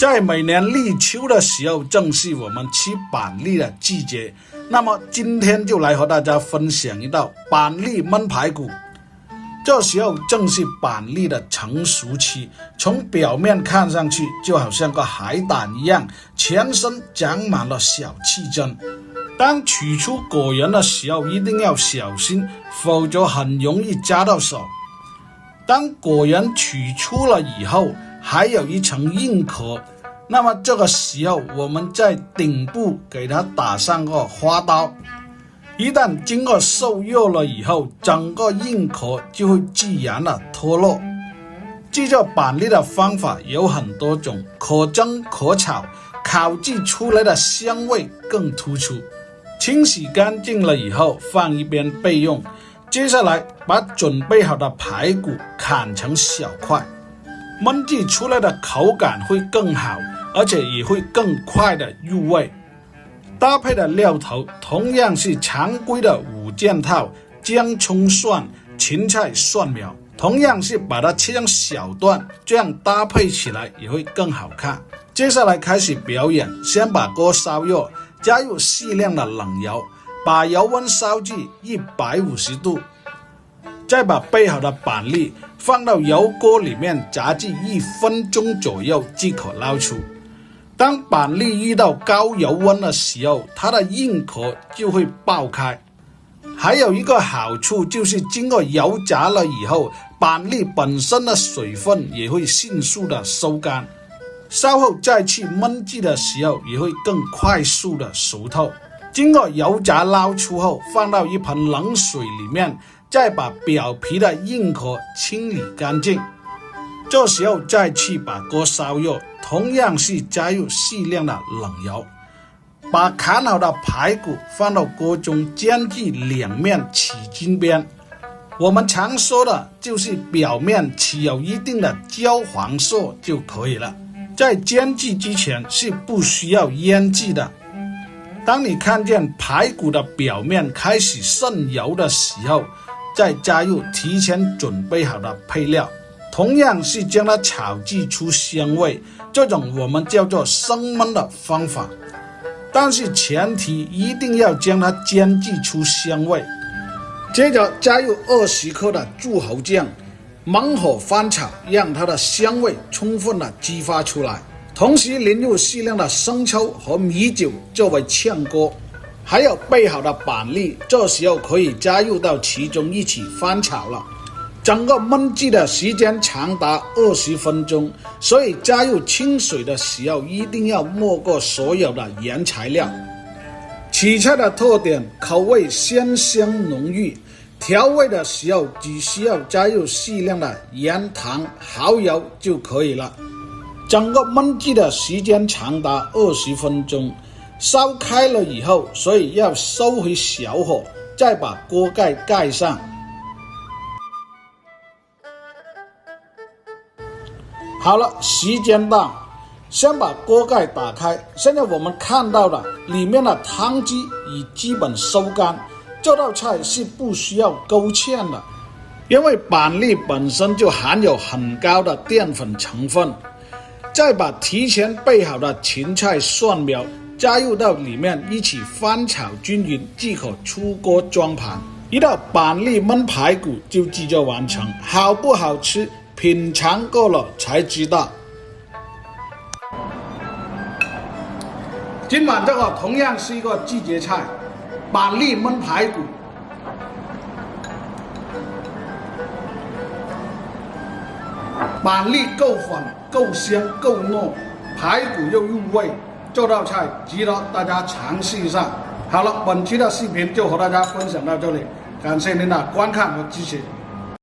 在每年立秋的时候，正是我们吃板栗的季节。那么今天就来和大家分享一道板栗焖排骨。这时候正是板栗的成熟期，从表面看上去就好像个海胆一样，全身长满了小气针。当取出果仁的时候，一定要小心，否则很容易扎到手。当果仁取出了以后，还有一层硬壳，那么这个时候我们在顶部给它打上个花刀，一旦经过受热了以后，整个硬壳就会自然的脱落。制作板栗的方法有很多种，可蒸可炒，烤制出来的香味更突出。清洗干净了以后放一边备用。接下来把准备好的排骨砍成小块，焖制出来的口感会更好，而且也会更快的入味。搭配的料头同样是常规的5件套：姜、葱、蒜、芹菜、蒜苗，同样是把它切成小段，这样搭配起来也会更好看。接下来开始表演，先把锅烧热，加入适量的冷油，把油温烧至150度，再把备好的板栗放到油锅里面炸至1分钟左右即可捞出。当板栗遇到高油温的时候，它的硬壳就会爆开。还有一个好处就是经过油炸了以后，板栗本身的水分也会迅速的收干，稍后再去焖制的时候也会更快速的熟透。经过油炸捞出后，放到一盆冷水里面，再把表皮的硬壳清理干净。这时候再去把锅烧热，同样是加入适量的冷油，把砍好的排骨放到锅中煎至两面起筋边。我们常说的就是表面起有一定的焦黄色就可以了。在煎制之前是不需要腌制的。当你看见排骨的表面开始渗油的时候，再加入提前准备好的配料，同样是将它炒制出香味，这种我们叫做生焖的方法。但是前提一定要将它煎制出香味。接着加入20克的柱侯酱，猛火翻炒，让它的香味充分的激发出来。同时淋入适量的生抽和米酒作为炝锅，还有备好的板栗，这时候可以加入到其中一起翻炒了。整个焖制的时间长达20分钟，所以加入清水的时候一定要没过所有的原材料。此菜的特点，口味鲜香浓郁，调味的时候只需要加入适量的盐、糖、蚝油就可以了。整个焖制的时间长达20分钟，烧开了以后，所以要收回小火，再把锅盖盖上。好了，时间到，先把锅盖打开。现在我们看到了里面的汤汁已基本收干，这道菜是不需要勾芡的，因为板栗本身就含有很高的淀粉成分。再把提前备好的芹菜、蒜苗加入到里面，一起翻炒均匀即可出锅装盘。一道板栗焖排骨就制作完成，好不好吃，品尝过了才知道。今晚这个同样是一个季节菜，板栗焖排骨。板栗够粉、够香、够糯，排骨又入味，这道菜值得大家尝试一下。好了，本期的视频就和大家分享到这里，感谢您的观看和支持。